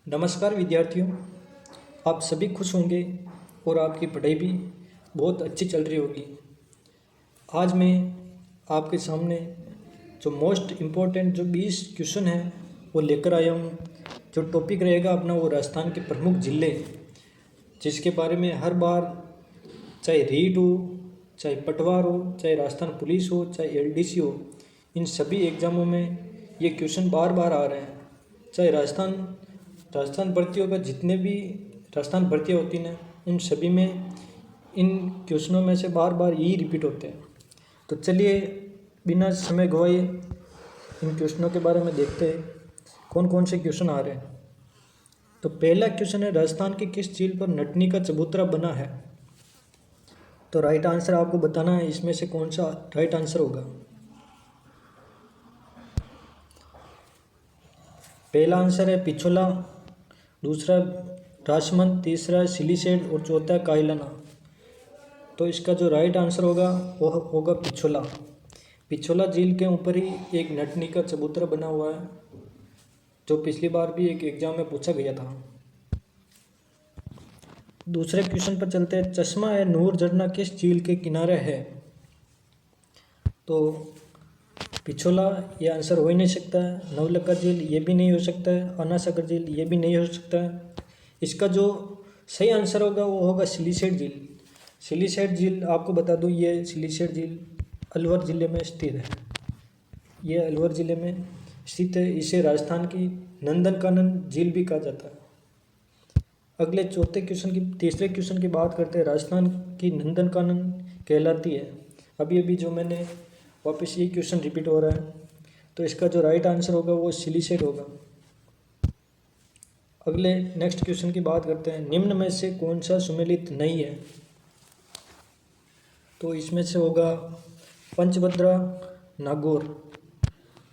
नमस्कार विद्यार्थियों, आप सभी खुश होंगे और आपकी पढ़ाई भी बहुत अच्छी चल रही होगी। आज मैं आपके सामने जो मोस्ट इम्पोर्टेंट जो 20 क्वेश्चन हैं वो लेकर आया हूँ। जो टॉपिक रहेगा अपना वो राजस्थान के प्रमुख ज़िले, जिसके बारे में हर बार चाहे रीट हो, चाहे पटवार हो, चाहे राजस्थान पुलिस हो, चाहे एलडीसी हो, इन सभी एग्ज़ामों में ये क्वेश्चन बार बार आ रहे हैं। चाहे राजस्थान भर्तियों का जितने भी राजस्थान भर्तियाँ होती हैं उन सभी में इन क्वेश्चनों में से बार बार यही रिपीट होते हैं। तो चलिए बिना समय गवाए इन क्वेश्चनों के बारे में देखते हैं कौन कौन से क्वेश्चन आ रहे हैं। तो पहला क्वेश्चन है, राजस्थान की किस झील पर नटनी का चबूतरा बना है? तो राइट आंसर आपको बताना है इसमें से कौन सा राइट आंसर होगा। पहला आंसर है पिछोला, दूसरा राजमंद, तीसरा सिलीसेड और चौथा कायलाना। तो इसका जो राइट आंसर होगा वो होगा पिछोला। पिछोला झील के ऊपर ही एक नटनी का चबूतरा बना हुआ है, जो पिछली बार भी एक एग्जाम में पूछा गया था। दूसरे क्वेश्चन पर चलते हैं, चश्मा है नूर झरना किस झील के किनारे है? तो पिछोला ये आंसर हो ही नहीं सकता है, नवलखा झील ये भी नहीं हो सकता है, अनासागर झील ये भी नहीं हो सकता है। इसका जो सही आंसर होगा वो होगा सिलीसेड झील। सिलीसेड झील आपको बता दूं, ये सिलीसेड झील अलवर ज़िले में स्थित है। ये अलवर ज़िले में स्थित है। इसे राजस्थान की नंदनकानन झील भी कहा जाता है। अगले तीसरे क्वेश्चन की बात करते हैं, राजस्थान की नंदनकानन कहलाती है। अभी अभी जो मैंने वापस ये क्वेश्चन रिपीट हो रहा है, तो इसका जो राइट आंसर होगा वो सिलीसेड होगा। अगले नेक्स्ट क्वेश्चन की बात करते हैं, निम्न में से कौन सा सुमेलित नहीं है? तो इसमें से होगा पंचभद्रा, नागौर,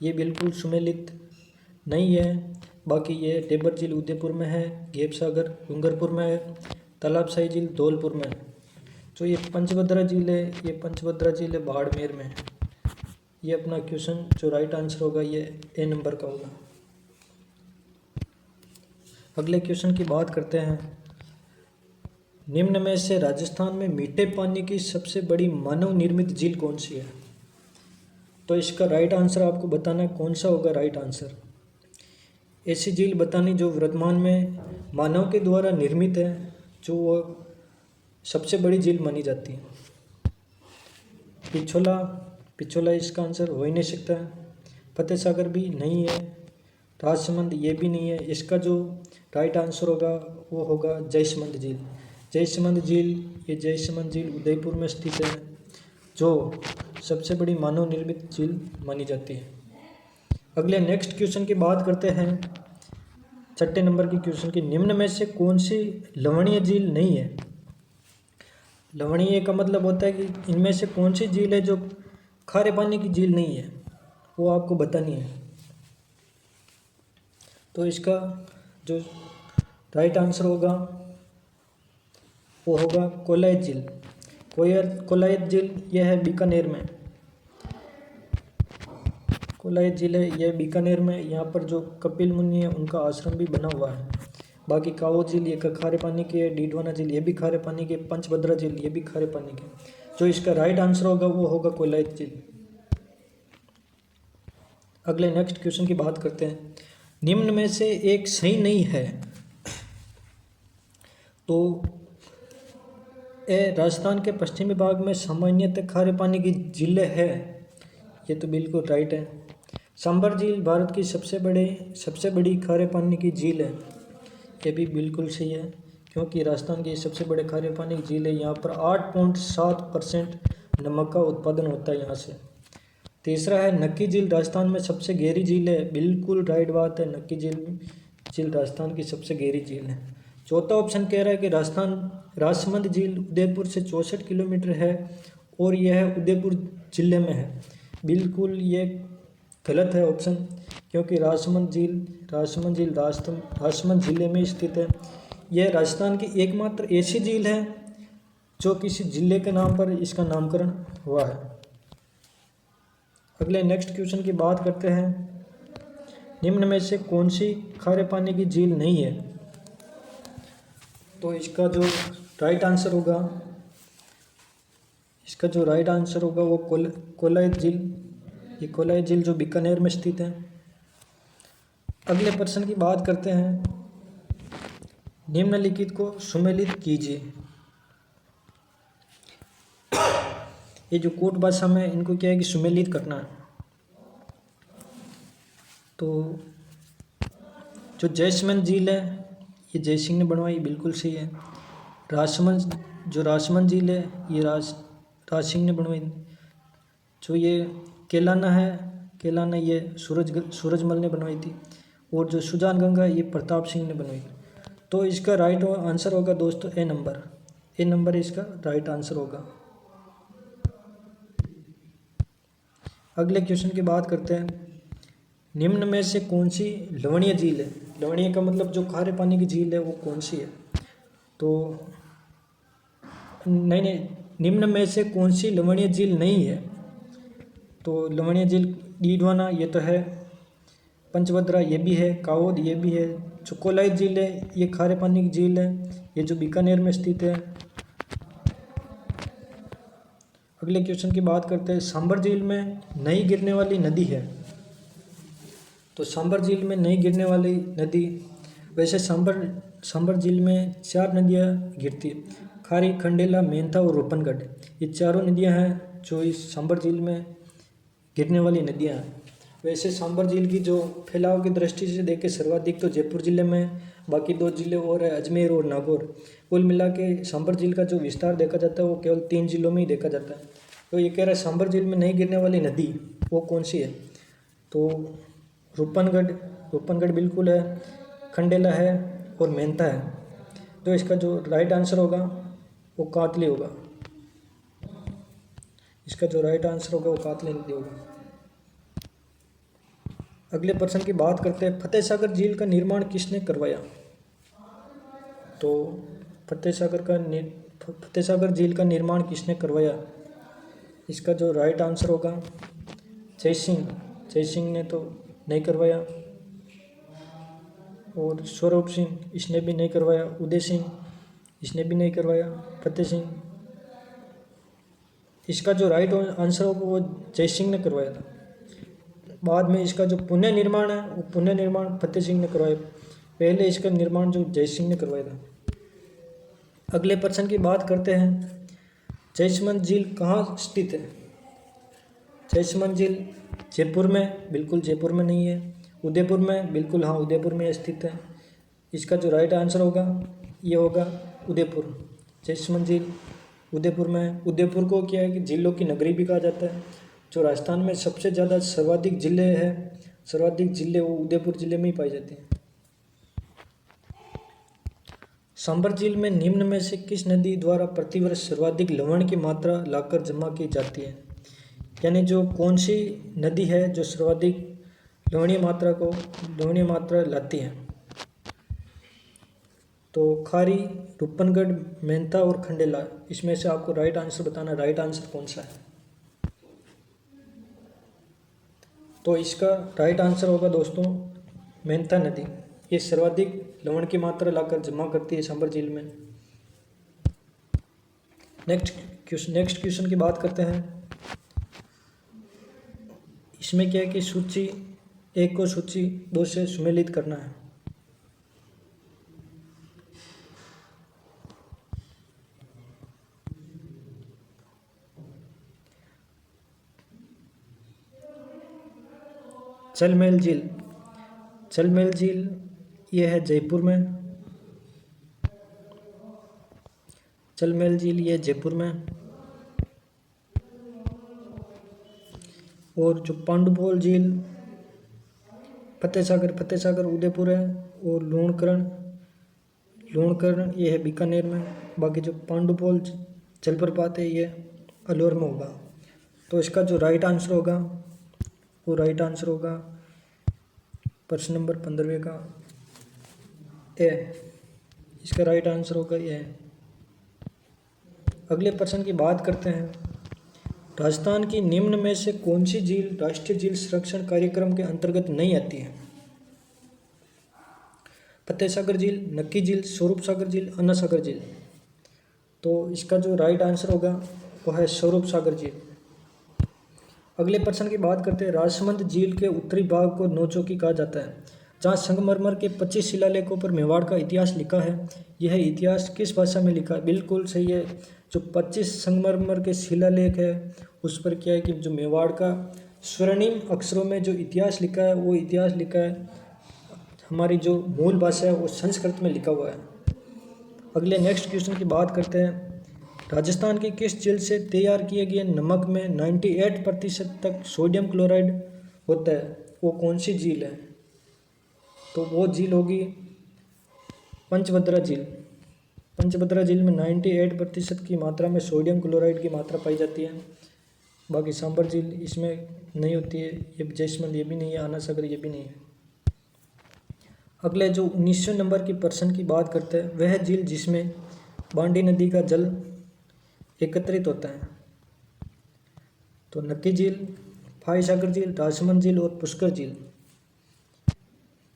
ये बिल्कुल सुमेलित नहीं है। बाकी ये टेबर झील उदयपुर में है, गेप सागर डूंगरपुर में है, तालाबसाई झील धौलपुर में है। जो ये पंचभद्रा झील है, ये पंचभद्रा झील है बाड़मेर में। ये अपना क्वेश्चन जो राइट आंसर होगा ये ए नंबर का होगा। अगले क्वेश्चन की बात करते हैं, निम्न में से राजस्थान में मीठे पानी की सबसे बड़ी मानव निर्मित झील कौन सी है? तो इसका राइट आंसर आपको बताना है कौन सा होगा राइट आंसर। ऐसी झील बतानी जो वर्तमान में मानव के द्वारा निर्मित है, जो वो सबसे बड़ी झील मानी जाती है। पिछोला इसका आंसर हो ही नहीं सकता है। फतेह सागर भी नहीं है, राजसमंद ये भी नहीं है। इसका जो राइट आंसर होगा वो होगा जयसमंद झील। जयसमंद झील उदयपुर में स्थित है, जो सबसे बड़ी मानव निर्मित झील मानी जाती है। अगले नेक्स्ट क्वेश्चन की बात करते हैं, छठे नंबर की क्वेश्चन की, निम्न में से कौन सी लवणीय झील नहीं है? लवणीय का मतलब होता है कि इनमें से कौन सी झील है जो खारे पानी की झील नहीं है, वो आपको बतानी है। तो इसका जो राइट आंसर होगा वो होगा कोलायत झील। कोलायत झील यह है बीकानेर में। कोलायत झील है यह बीकानेर में। यहाँ पर जो कपिल मुनि है उनका आश्रम भी बना हुआ है। बाकी काओ झील ये खारे पानी की है, डीडवाना झील ये भी खारे पानी की, पंचभद्रा झील ये भी खारे पानी की। जो इसका राइट आंसर होगा वो होगा कोलायत झील। अगले नेक्स्ट क्वेश्चन की बात करते हैं, निम्न में से एक सही नहीं है। तो राजस्थान के पश्चिमी भाग में सामान्यतः खारे पानी की झीलें है, ये तो बिल्कुल राइट है। सांबर झील भारत की सबसे बड़ी खारे पानी की झील है, ये भी बिल्कुल सही है, क्योंकि राजस्थान की सबसे बड़े खारे पानी की झील है। यहाँ पर 8.7% नमक का उत्पादन होता है यहाँ से। तीसरा है नक्की झील राजस्थान में सबसे गहरी झील है, बिल्कुल राइट बात है, नक्की झील राजस्थान की सबसे गहरी झील है। चौथा ऑप्शन कह रहा है कि राजसमंद झील उदयपुर से 64 किलोमीटर है और यह उदयपुर जिले में है। बिल्कुल ये गलत है ऑप्शन, क्योंकि राजसमंद जिले में स्थित है। यह राजस्थान की एकमात्र ऐसी झील है जो किसी जिले के नाम पर इसका नामकरण हुआ है। अगले नेक्स्ट क्वेश्चन की बात करते हैं, निम्न में से कौन सी खारे पानी की झील नहीं है? तो इसका जो राइट आंसर होगा वो कोलायत झील। ये कोलायत झील जो बीकानेर में स्थित है। अगले प्रश्न की बात करते हैं। निम्नलिखित को सुमेलित कीजिए। ये जो कूट भाषा में इनको क्या है कि सुमेलित करना है। तो जो जयसमंद झील है ये जयसिंह ने बनवाई, बिल्कुल सही है। राजसमंद झील है ये राज सिंह ने बनवाई। जो ये केलाना ये सूरजमल ने बनवाई थी। और जो सुजान गंगा ये प्रताप सिंह ने बनवाई। तो इसका राइट आंसर होगा दोस्तों ए नंबर इसका राइट आंसर होगा। अगले क्वेश्चन की बात करते हैं। निम्न में से कौन सी लवणीय झील है? लवणीय का मतलब जो खारे पानी की झील है वो कौन सी है? तो नहीं, निम्न में से कौन सी लवणीय झील नहीं है? तो लवणीय झील डीडवाना ये तो है, पंचभद्रा ये भी है, कावोद ये भी है। जो कोलायत झील है ये खारे पानी की झील है, ये जो बीकानेर में स्थित है। अगले क्वेश्चन की बात करते हैं। सांबर झील में नई गिरने वाली नदी है। तो सांबर झील में नई गिरने वाली नदी, वैसे सांबर झील में 4 नदियाँ गिरती है, खारी, खंडेला, मेंथा और रूपनगढ़। ये चारों नदियाँ हैं जो इस सांबर झील में गिरने वाली नदियाँ हैं। वैसे सांबर झील की जो फैलाव की दृष्टि से देखें सर्वाधिक तो जयपुर जिले में, बाकी 2 जिले और है अजमेर और नागौर। कुल मिला के सांबर झील का जो विस्तार देखा जाता है वो केवल 3 जिलों में ही देखा जाता है। तो ये कह रहा है सांबर झील में नहीं गिरने वाली नदी वो कौन सी है? तो रूपनगढ़ बिल्कुल है, खंडेला है और मेंथा है। तो इसका जो राइट आंसर होगा वो कातली होगा। इसका जो राइट आंसर होगा वो कातली नदी होगा। अगले प्रश्न की बात करते हैं। फतेह सागर झील का निर्माण किसने करवाया? तो फतेह सागर झील का निर्माण किसने करवाया? इसका जो राइट आंसर होगा जयसिंह ने तो नहीं करवाया। और सौरभ सिंह इसने भी नहीं करवाया। उदय सिंह इसने भी नहीं करवाया। फतेह सिंह, इसका जो राइट आंसर होगा वो जयसिंह ने करवाया था। बाद में इसका जो पुनः निर्माण है वो पुनः निर्माण फतेह सिंह ने करवाया। पहले इसका निर्माण जो जयसिंह ने करवाया था। अगले प्रश्न की बात करते हैं। जयसमंद झील कहाँ स्थित है? जयसमंद झील जयपुर में, बिल्कुल जयपुर में नहीं है। उदयपुर में, बिल्कुल हाँ उदयपुर में स्थित है। इसका जो राइट आंसर होगा ये होगा उदयपुर। जयसमंद झील उदयपुर में है। उदयपुर को क्या है कि झीलों की नगरी भी कहा जाता है। जो राजस्थान में सबसे ज़्यादा सर्वाधिक जिले वो उदयपुर जिले में ही पाई जाती हैं। सांबर झील में निम्न में से किस नदी द्वारा प्रतिवर्ष सर्वाधिक लवण की मात्रा लाकर जमा की जाती है? यानी जो कौन सी नदी है जो सर्वाधिक लवणीय मात्रा लाती है? तो खारी, रूपनगढ़, मेंथा और खंडेला, इसमें से आपको राइट आंसर बताना, राइट आंसर कौन सा है? तो इसका राइट आंसर होगा दोस्तों मेंथा नदी। ये सर्वाधिक लवण की मात्रा लाकर जमा करती है सांबर झील में। नेक्स्ट क्वेश्चन की बात करते हैं। इसमें क्या है कि सूची 1 को सूची 2 से सुमेलित करना है। चलमेल झील ये है जयपुर में। चलमेल झील ये जयपुर में। और जो पांडुपोल झील फतेह सागर उदयपुर है। और लूणकरण ये है बीकानेर में। बाकी जो पांडुपोल जलप्रपात है ये अलवर में होगा। तो इसका जो राइट आंसर होगा वो राइट आंसर होगा प्रश्न नंबर 15वें का ए। इसका राइट आंसर होगा ये। अगले प्रश्न की बात करते हैं। राजस्थान की निम्न में से कौन सी झील राष्ट्रीय झील संरक्षण कार्यक्रम के अंतर्गत नहीं आती है? फतेह सागर झील, नक्की झील, स्वरूप सागर झील, अन्ना सागर झील। तो इसका जो राइट आंसर होगा वो है स्वरूप सागर झील। अगले प्रश्न की बात करते हैं। राजसमंद झील के उत्तरी भाग को नौचौकी कहा जाता है, जहाँ संगमरमर के 25 शिलालेखों पर मेवाड़ का इतिहास लिखा है। यह इतिहास किस भाषा में लिखा है? बिल्कुल सही है। जो 25 संगमरमर के शिलालेख है उस पर क्या है कि जो मेवाड़ का स्वर्णिम अक्षरों में जो इतिहास लिखा है वो इतिहास लिखा है, हमारी जो मूल भाषा है वो संस्कृत में लिखा हुआ है। अगले नेक्स्ट क्वेश्चन की बात करते हैं। राजस्थान की किस झील से तैयार किए गए नमक में 98% तक सोडियम क्लोराइड होता है? वो कौन सी झील है? तो वो झील होगी पंचभद्रा झील। पंचभद्रा झील में 98% की मात्रा में सोडियम क्लोराइड की मात्रा पाई जाती है। बाकी सांबर झील इसमें नहीं होती है, ये जैसमंद ये भी नहीं है, आना सागर ये भी नहीं है। अगले जो 19वें नंबर की प्रश्न की बात करते हैं, वह झील जिसमें बांडी नदी का जल एकत्रित होता है। तो नक्की झील, फाई सागर झील, राजसमंद झील और पुष्कर झील।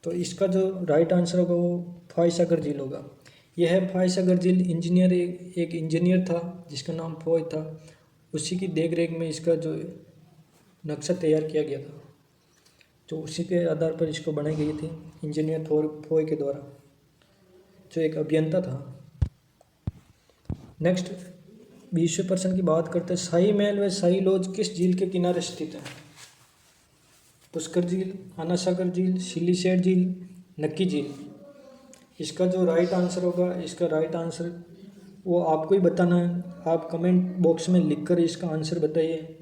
तो इसका जो राइट आंसर होगा वो फाई सागर झील होगा। यह है फाई सागर झील। इंजीनियर एक इंजीनियर था जिसका नाम फोय था, उसी की देख रेख में इसका जो नक्शा तैयार किया गया था, जो उसी के आधार पर इसको बनाई गई थी इंजीनियर फोय के द्वारा, जो एक अभियंता था। नेक्स्ट 20वें प्रश्न की बात करते हैं। शाही महल व शाही लॉज किस झील के किनारे स्थित है? पुष्कर झील, आना सागर झील, सिलीसेट झील, नक्की झील। इसका जो राइट आंसर होगा, इसका राइट आंसर वो आपको ही बताना है। आप कमेंट बॉक्स में लिखकर इसका आंसर बताइए।